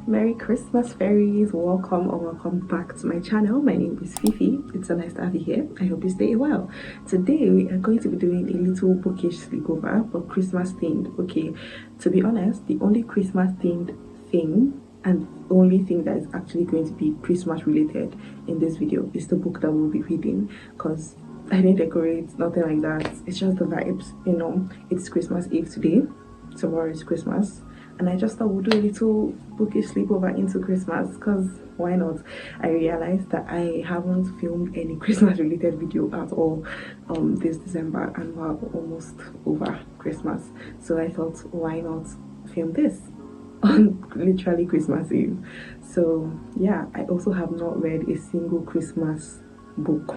Merry Christmas fairies, welcome or welcome back to my channel. My name is Fifi. It's so nice to have you here. I hope you stay a while. Today we are going to be doing a little bookish sleepover, but Christmas themed. Okay, to be honest, the only Christmas themed thing and only thing that is actually going to be Christmas related in this video is the book that we'll be reading, because I didn't decorate, nothing like that. It's just the vibes, you know. It's Christmas Eve today, tomorrow is Christmas, and I just thought we'll do a little bookish sleepover into Christmas, because why not? I realized that I haven't filmed any Christmas related video at all this December, and we're almost over Christmas, so I thought, why not film this on literally Christmas Eve? So yeah, I also have not read a single Christmas book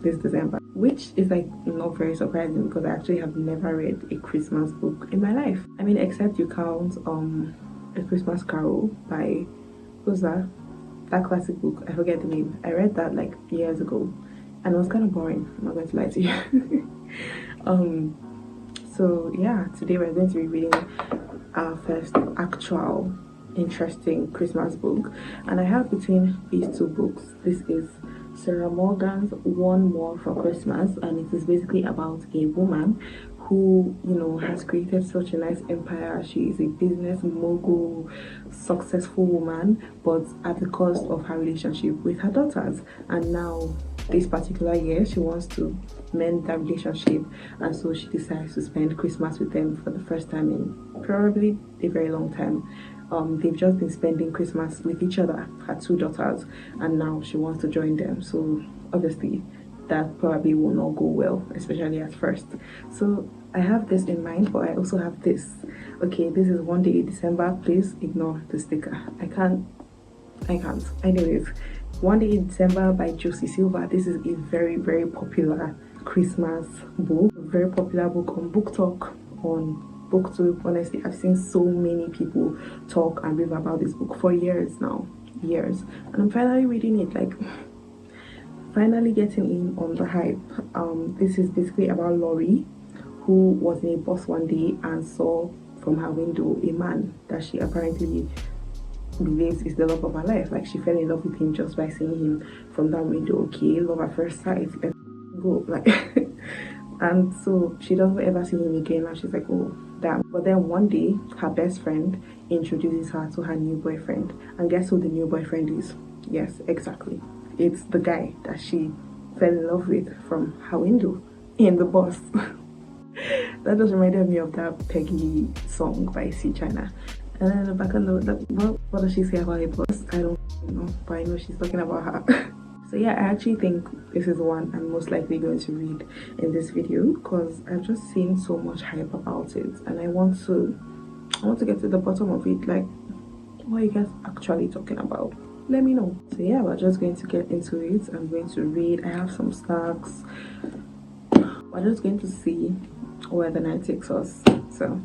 this December, which is like not very surprising because I actually have never read a Christmas book in my life. I mean, except you count A Christmas Carol by, who's that classic book, I forget the name. I read that like years ago and it was kind of boring, I'm not going to lie to you. So yeah, today we're going to be reading our first actual interesting Christmas book, and I have between these two books, this is Sarah Morgan's One More for Christmas, and it is basically about a woman who, you know, has created such a nice empire. She is a business mogul, successful woman, but at the cost of her relationship with her daughters. And now this particular year she wants to mend that relationship, and so she decides to spend Christmas with them for the first time in probably a very long time. They've just been spending Christmas with each other, her two daughters, and now she wants to join them. So obviously that probably will not go well, especially at first. So I have this in mind, but I also have this. Okay, this is One Day in December. Please ignore the sticker. I can't. Anyways, One Day in December by Josie Silva. This is a very, very popular Christmas book, a very popular book on Book Talk, on BookTube. Honestly, I've seen so many people talk and rave about this book for years now, years, and I'm finally reading it, like finally getting in on the hype. This is basically about Lori, who was in a bus one day and saw from her window a man that she apparently believes is the love of her life. Like, she fell in love with him just by seeing him from that window. Okay, love at first sight, let's go, like and so she doesn't ever see him again, and she's like, oh damn. But then one day her best friend introduces her to her new boyfriend, and guess who the new boyfriend is? Yes, exactly, it's the guy that she fell in love with from her window in the bus. That just reminded me of that Peggy song by C China. And then the back of what does she say about a bus? I don't know, but I know she's talking about her. So yeah, I actually think this is the one I'm most likely going to read in this video, because I've just seen so much hype about it, and I want to get to the bottom of it. Like, what are you guys actually talking about? Let me know. So yeah, we're just going to get into it. I'm going to read. I have some snacks. We're just going to see where the night takes us. So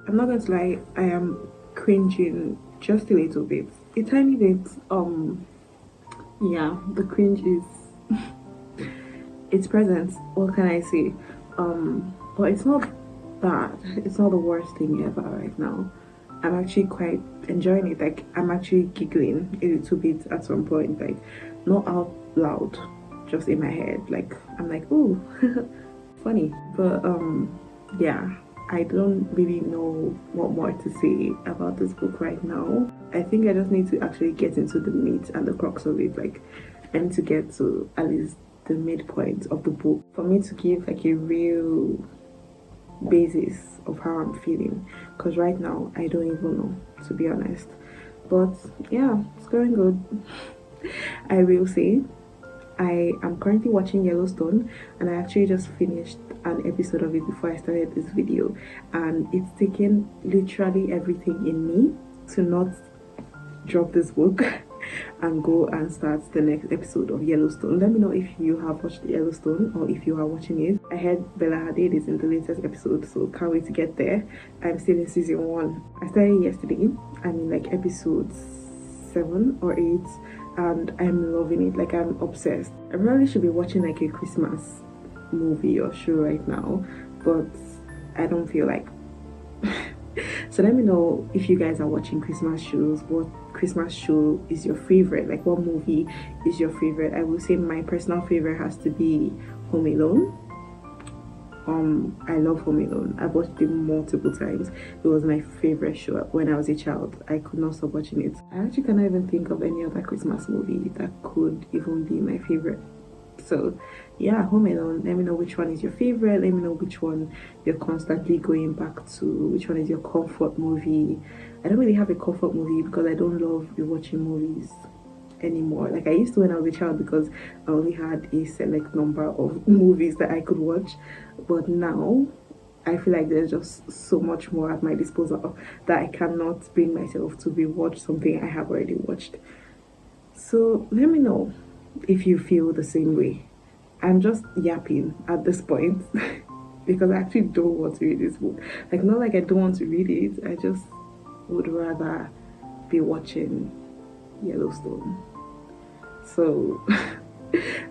I'm not going to lie, I am cringing just a little bit, a tiny bit. Yeah, the cringe is it's present. What can I say? But it's not bad. It's not the worst thing ever right now. I'm actually quite enjoying it. Like, I'm actually giggling a little bit at some point, like not out loud, just in my head. Like, I'm like, oh, funny. But yeah, I don't really know what more to say about this book right now. I think I just need to actually get into the meat and the crux of it. Like, I need to get to at least the midpoint of the book for me to give like a real basis of how I'm feeling, because right now I don't even know, to be honest. But yeah, it's going good. I will say I am currently watching Yellowstone, and I actually just finished an episode of it before I started this video, and it's taken literally everything in me to not drop this book and go and start the next episode of Yellowstone. Let me know if you have watched Yellowstone or if you are watching it. I heard Bella Hadid is in the latest episode, so can't wait to get there. I'm still in season 1. I started yesterday. I'm in like episode 7 or 8 and I'm loving it. Like, I'm obsessed. I probably should be watching like a Christmas movie or show right now, but I don't feel like so let me know if you guys are watching Christmas shows. What Christmas show is your favorite? Like, what movie is your favorite? I will say my personal favorite has to be Home Alone. I love Home Alone. I've watched it multiple times. It was my favorite show when I was a child. I could not stop watching it. I actually cannot even think of any other Christmas movie that could even be my favorite. So yeah, Home Alone. Let me know which one is your favorite. Let me know which one you're constantly going back to, which one is your comfort movie. I don't really have a comfort movie because I don't love rewatching movies anymore. Like I used to when I was a child, because I only had a select number of movies that I could watch, but now I feel like there's just so much more at my disposal that I cannot bring myself to rewatch something I have already watched. So let me know if you feel the same way. I'm just yapping at this point because I actually don't want to read this book. Like, not like I don't want to read it, I just would rather be watching Yellowstone. So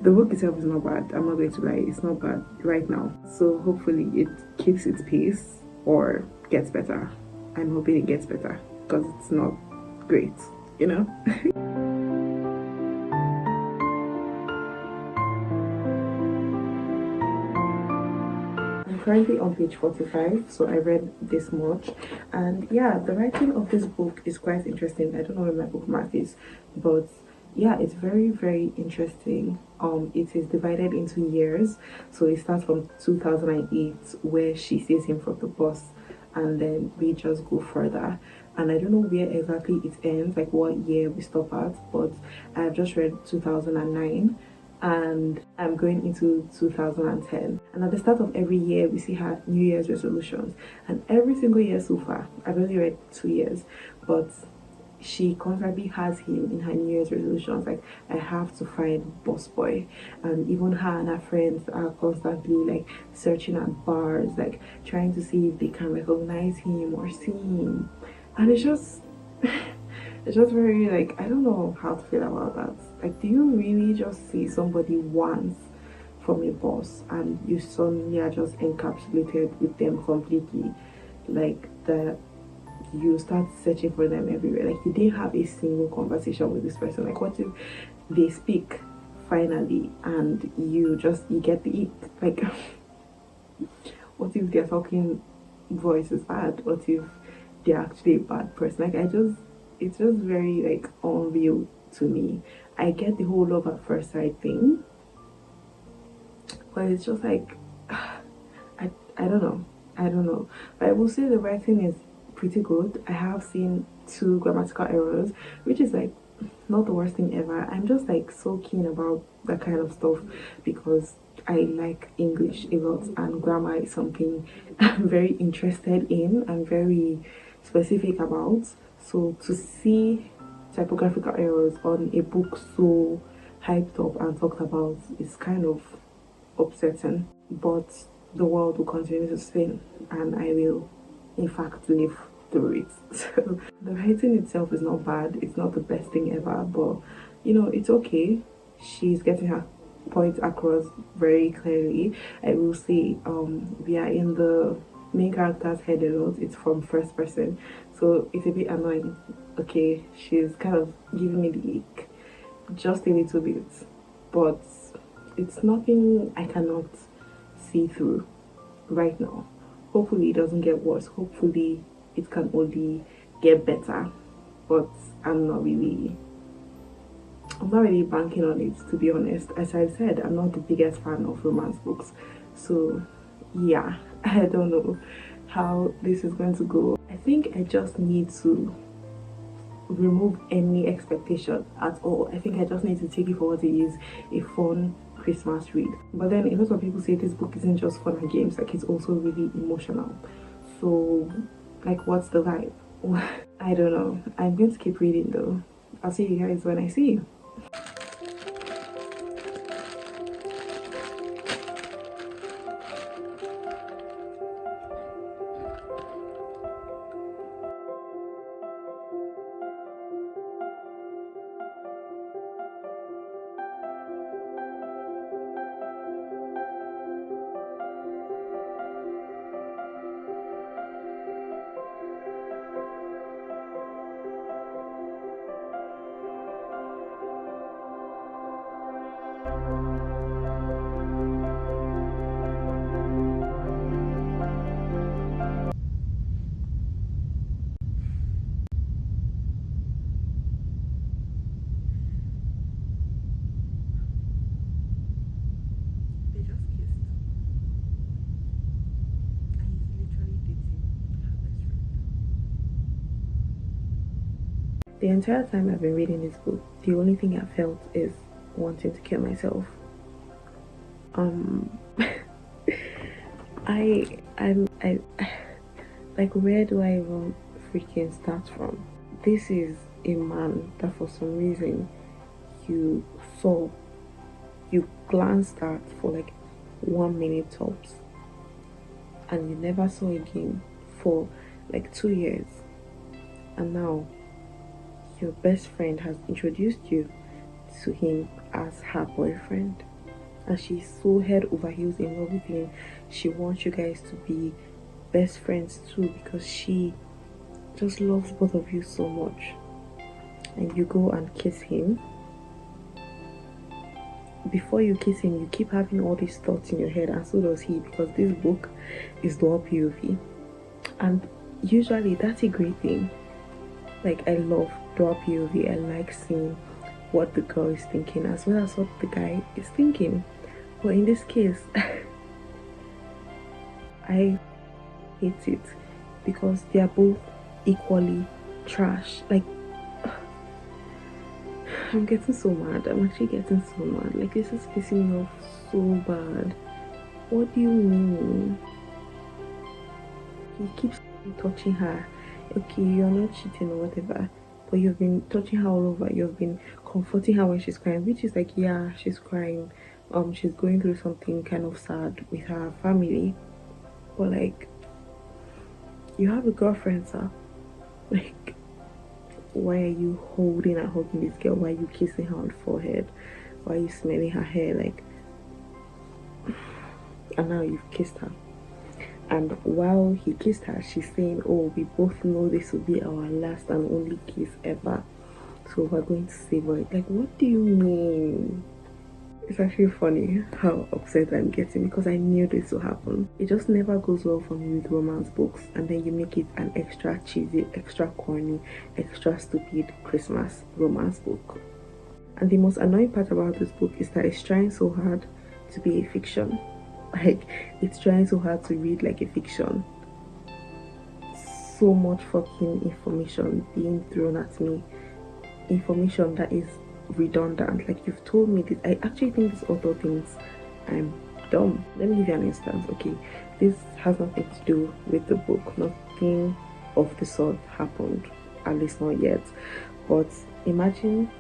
the book itself is not bad. I'm not going to lie, it's not bad right now. So hopefully it keeps its pace or gets better. I'm hoping it gets better because it's not great, you know. Currently on page 45, so I read this much, and yeah, the writing of this book is quite interesting. I don't know where my bookmark is, but yeah, it's very interesting. It is divided into years, so it starts from 2008 where she sees him from the bus, and then we just go further, and I don't know where exactly it ends, like what year we stop at, but I've just read 2009 and I'm going into 2010, and at the start of every year we see her New Year's resolutions, and every single year so far, I've only read 2 years, but she constantly has him in her New Year's resolutions, like, I have to find boss boy. And even her and her friends are constantly like searching at bars, like trying to see if they can recognize him or see him, and it's just it's just very, like, I don't know how to feel about that. Like, do you really just see somebody once from a boss and you suddenly are just encapsulated with them completely, like that you start searching for them everywhere? Like, you didn't have a single conversation with this person. Like, what if they speak finally and you get the ick? Like, what if their talking voice is bad? What if they're actually a bad person? Like, it's just very like unreal to me. I get the whole love at first sight thing, but it's just like I don't know. But I will say the writing is pretty good. I have seen 2 grammatical errors, which is like not the worst thing ever. I'm just like so keen about that kind of stuff because I like English a lot, and grammar is something I'm very interested in and very specific about. So to see typographical errors on a book so hyped up and talked about is kind of upsetting, but the world will continue to spin and I will in fact live through it. So the writing itself is not bad, it's not the best thing ever, but you know, it's okay. She's getting her point across very clearly. I will say we are in the main character's head a lot. It's from first person, so it's a bit annoying. Okay, she's kind of giving me the ick just a little bit, but it's nothing I cannot see through right now. Hopefully it doesn't get worse, hopefully it can only get better, but I'm not really banking on it, to be honest. As I said, I'm not the biggest fan of romance books, so yeah, I don't know how this is going to go. I think I just need to remove any expectation at all. I think I just need to take it for what it is, a fun Christmas read. But then a lot of people say this book isn't just fun and games, like it's also really emotional. So like, what's the vibe? I don't know. I'm going to keep reading though. I'll see you guys when I see you. They just kissed. And he's literally dating her best friend. The entire time I've been reading this book, the only thing I felt is wanting to kill myself. I like, where do I even freaking start from? This is a man that for some reason you saw, you glanced at for like 1 minute tops, and you never saw again for like 2 years, and now your best friend has introduced you to him as her boyfriend, and she's so head over heels in love with him. She wants you guys to be best friends too, because she just loves both of you so much. And you go and kiss him. Before you kiss him, you keep having all these thoughts in your head, and so does he, because this book is dual POV, and usually that's a great thing. Like, I love dual POV. I like seeing what the girl is thinking as well as what the guy is thinking. But in this case, I hate it because they are both equally trash. Like, I'm getting so mad. I'm actually getting so mad. Like, this is pissing me off so bad. What do you mean? He keeps touching her. Okay, you're not cheating or whatever, but you've been touching her all over. You've been comforting her when she's crying, which is like, yeah, she's crying. She's going through something kind of sad with her family. But like, you have a girlfriend, sir. Like, why are you holding and hugging this girl? Why are you kissing her on the forehead? Why are you smelling her hair? Like, and now you've kissed her. And while he kissed her, she's saying, oh, we both know this will be our last and only kiss ever, so we're going to savor it. Like, what do you mean? It's actually funny how upset I'm getting, because I knew this would happen. It just never goes well for me with romance books, and then you make it an extra cheesy, extra corny, extra stupid Christmas romance book. And the most annoying part about this book is that it's trying so hard to be a fiction. Like, it's trying so hard to read like a fiction. So much fucking information being thrown at me, information that is redundant. Like, you've told me this. I actually think this author thinks I'm dumb. Let me give you an instance. Okay, this has nothing to do with the book. Nothing of the sort happened, at least not yet. But imagine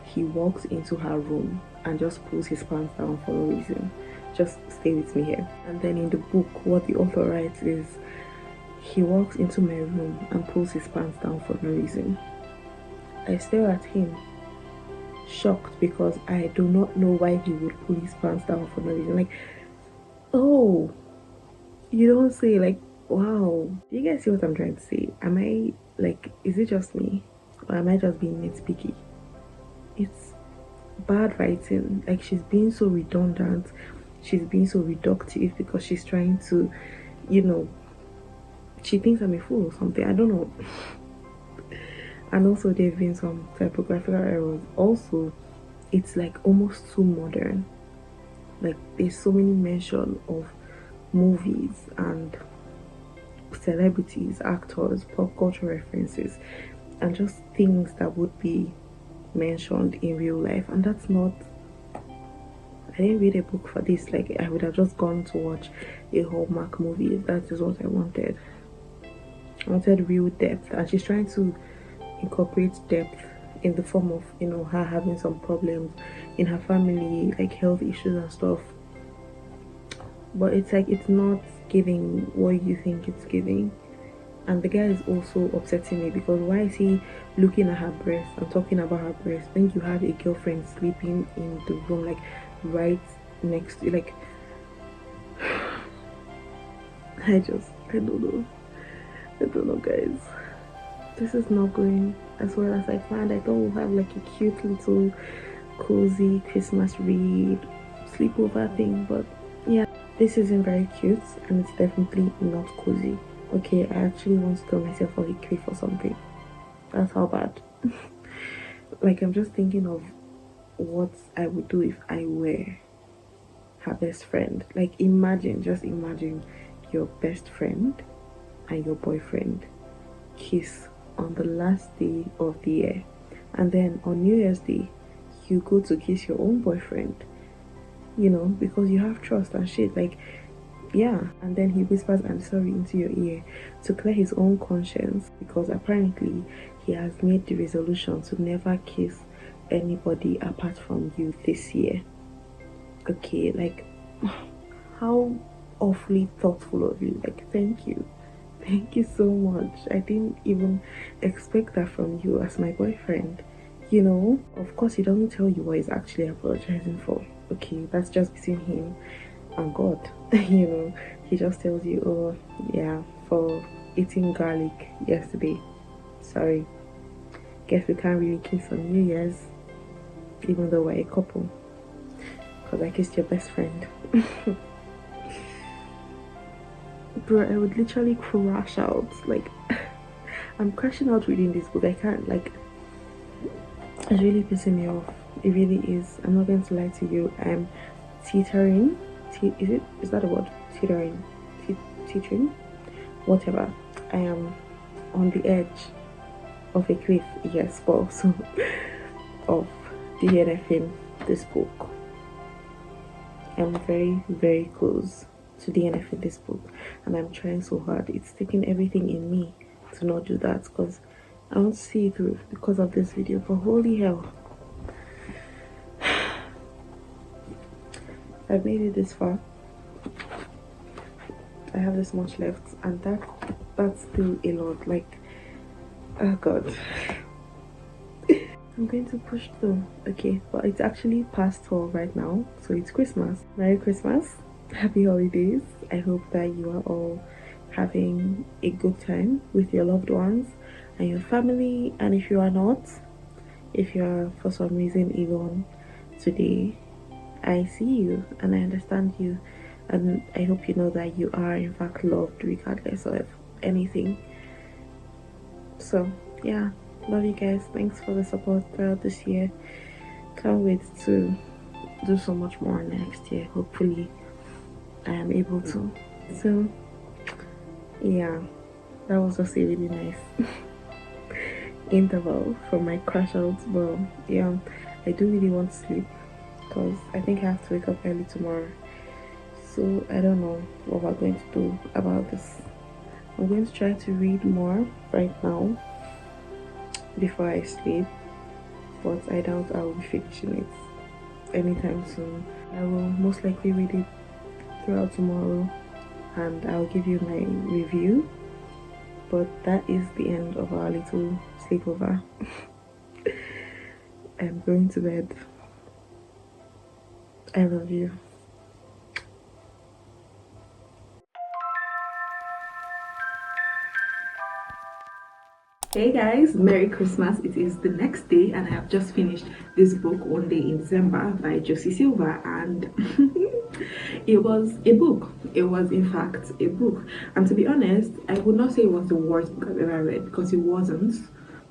he walks into her room and just pulls his pants down for no reason. Just stay with me here. And then in the book, what the author writes is, he walks into my room and pulls his pants down for no reason. I stare at him, shocked, because I do not know why he would pull his pants down for no reason. Like, oh, you don't say. Like, wow. Do you guys see what I'm trying to say? Am I, like, is it just me, or am I just being nitpicky? It's bad writing. Like, she's being so redundant, she's being so reductive, because she's trying to, you know, she thinks I'm a fool or something. I don't know. And also, there have been some typographical errors. Also, it's like almost too modern. Like, there's so many mention of movies and celebrities, actors, pop culture references, and just things that would be mentioned in real life, and that's not, I didn't read a book for this. Like, I would have just gone to watch a Hallmark movie if that is what I wanted. I wanted real depth, and she's trying to incorporate depth in the form of, you know, her having some problems in her family, like health issues and stuff. But it's like, it's not giving what you think it's giving. And the guy is also upsetting me, because why is he looking at her breast and talking about her breast when you have a girlfriend sleeping in the room, like right next to you? Like, I don't know, guys. This is not going as well as I planned. I thought we'll have like a cute little cozy Christmas read sleepover thing, but yeah, this isn't very cute, and it's definitely not cozy. Okay, I actually want to tell myself a crave for something. That's how bad. Like, I'm just thinking of what I would do if I were her best friend. Like, just imagine your best friend and your boyfriend kiss on the last day of the year, and then on New Year's Day you go to kiss your own boyfriend, you know, because you have trust and shit. Like, yeah, and then he whispers "I'm sorry" into your ear to clear his own conscience, because apparently he has made the resolution to never kiss anybody apart from you this year. Okay, like, how awfully thoughtful of you. Like, thank you so much. I didn't even expect that from you as my boyfriend. You know, of course he doesn't tell you what he's actually apologizing for. Okay, that's just between him and God. You know, he just tells you, oh yeah, for eating garlic yesterday, sorry, guess we can't really kiss on New Year's, even though we're a couple, because I kissed your best friend. Bro, I would literally crash out. Like, I'm crashing out reading this book. I can't, like, it's really pissing me off. It really is. I'm not going to lie to you. I'm teetering. Is that a word? Teetering. Teetering? Whatever. I am on the edge of a cliff. Yes, but also of DNFing this book. I'm very, very close to DNFing this book, and I'm trying so hard. It's taking everything in me to not do that, because I want to see it through because of this video. But holy hell, I've made it this far. I have this much left, and that's still a lot. Like, oh god. I'm going to push through. Okay, but it's actually past 12 right now, so it's Christmas. Merry Christmas, happy holidays. I hope that you are all having a good time with your loved ones and your family. And if you are not, if you are for some reason alone today, I see you and I understand you, and I hope you know that you are in fact loved regardless of anything. So yeah, love you guys. Thanks for the support throughout this year. Can't wait to do so much more next year. Hopefully I am able to. So yeah, that was just a really nice interval from my crash out. But yeah, I do really want to sleep because I think I have to wake up early tomorrow. So I don't know what we're going to do about this. I'm going to try to read more right now before I sleep, but I doubt I will be finishing it anytime soon. I will most likely read it throughout tomorrow and I'll give you my review. But that is the end of our little sleepover. I'm going to bed. I love you. Hey guys, Merry Christmas. It is the next day and I have just finished this book, One Day in December by Josie Silva, and it was a book. It was in fact a book, and to be honest, I would not say it was the worst book I've ever read, because it wasn't,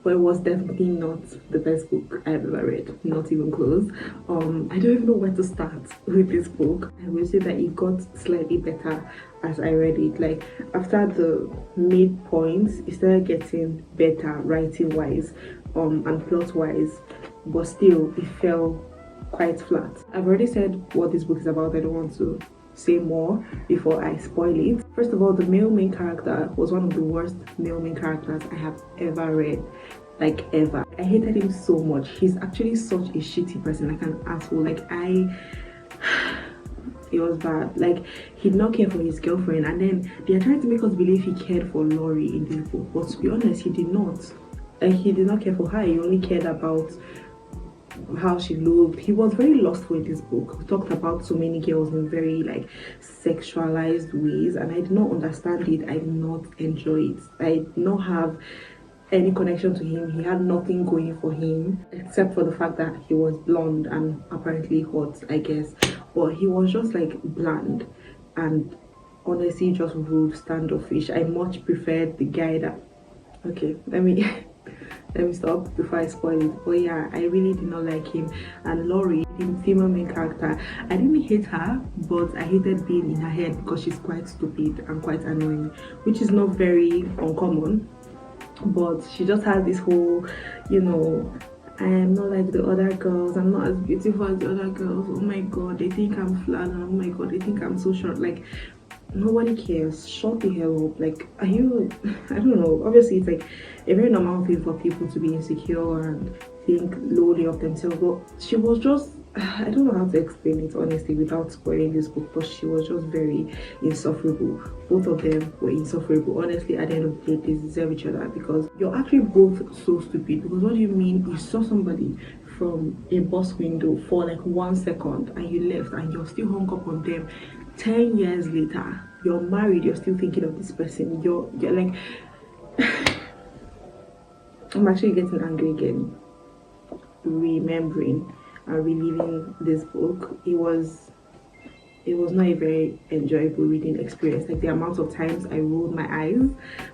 but it was definitely not the best book I've ever read, not even close. I don't even know where to start with this book. I will say that it got slightly better as I read it. Like, after the midpoints, it started getting better writing wise and plot wise, but still it fell quite flat. I've already said what this book is about. I don't want to say more before I spoil it. First of all, the male main character was one of the worst male main characters I have ever read, like ever. I hated him so much. He's actually such a shitty person, like an asshole. Like it was bad. Like, he did not care for his girlfriend, and then they are trying to make us believe he cared for Laurie in this book, but to be honest, he did not. Like, he did not care for her. He only cared about how she looked. He was very lustful in this book. We talked about so many girls in very like sexualized ways, and I did not understand it. I did not enjoy it. I did not have any connection to him. He had nothing going for him except for the fact that he was blonde and apparently hot, I guess, but he was just like bland and honestly just rude, standoffish. I much preferred the guy that, okay, let me stop before I spoil it. But yeah, I really did not like him. And Laurie, the female main character, I didn't hate her, but I hated being in her head because she's quite stupid and quite annoying, which is not very uncommon. But she just has this whole, you know, I am not like the other girls, I'm not as beautiful as the other girls, oh my god, they think I'm flat, and oh my god, they think I'm so short. Like, nobody cares. Shut the hell up. Like, are you, I don't know, obviously it's like a very normal thing for people to be insecure and think lowly of themselves, but she was just, I don't know how to explain it honestly without spoiling this book, but she was just very insufferable. Both of them were insufferable. Honestly, at the end of the day, they deserve each other, because you're actually both so stupid. Because what do you mean you saw somebody from a bus window for like 1 second and you left and you're still hung up on them? 10 years later, you're married, you're still thinking of this person. You're like I'm actually getting angry again remembering and reliving this book. It was not a very enjoyable reading experience. Like, the amount of times I rolled my eyes,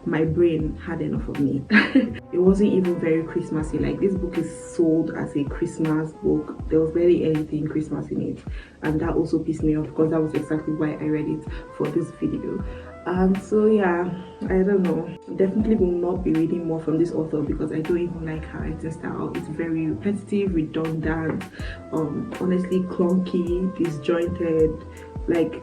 my brain had enough of me. It wasn't even very Christmassy. Like, this book is sold as a Christmas book. There was barely anything Christmas in it, and that also pissed me off because that was exactly why I read it for this video. So yeah, I don't know, definitely will not be reading more from this author because I don't even like her writing style. It's very repetitive, redundant, honestly clunky, disjointed. Like,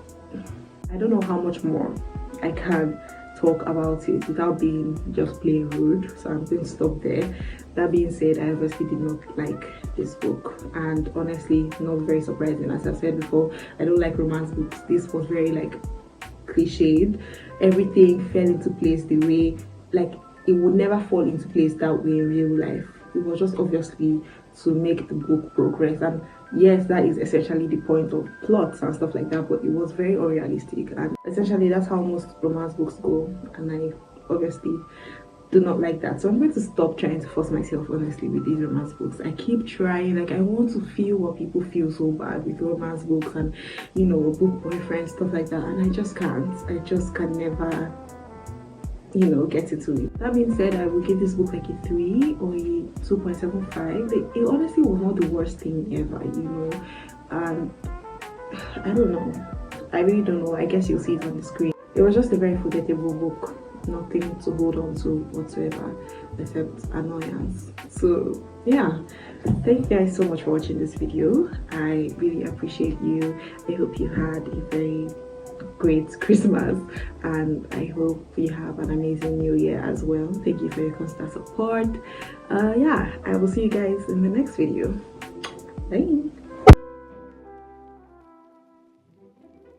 I don't know how much more I can talk about it without being just plain rude, so I'm going to stop there. That being said, I obviously did not like this book, and honestly, not very surprising. As I've said before, I don't like romance books. This was very like cliched. Everything fell into place the way, like, it would never fall into place that way in real life. It was just obviously to make the book progress, and yes, that is essentially the point of plots and stuff like that, but it was very unrealistic, and essentially that's how most romance books go, and I obviously do not like that. So I'm going to stop trying to force myself honestly with these romance books. I keep trying, like, I want to feel what people feel so bad with romance books and, you know, book boyfriends, stuff like that, and I just can't. I just can never, you know, get into it. That being said, I will give this book like a 3 or a 2.75. It honestly was not the worst thing ever, you know, and I don't know, I really don't know. I guess you'll see it on the screen. It was just a very forgettable book, nothing to hold on to whatsoever except annoyance. So yeah, thank you guys so much for watching this video. I really appreciate you. I hope you had a very great Christmas, and I hope you have an amazing new year as well. Thank you for your constant support. Yeah, I will see you guys in the next video. Bye.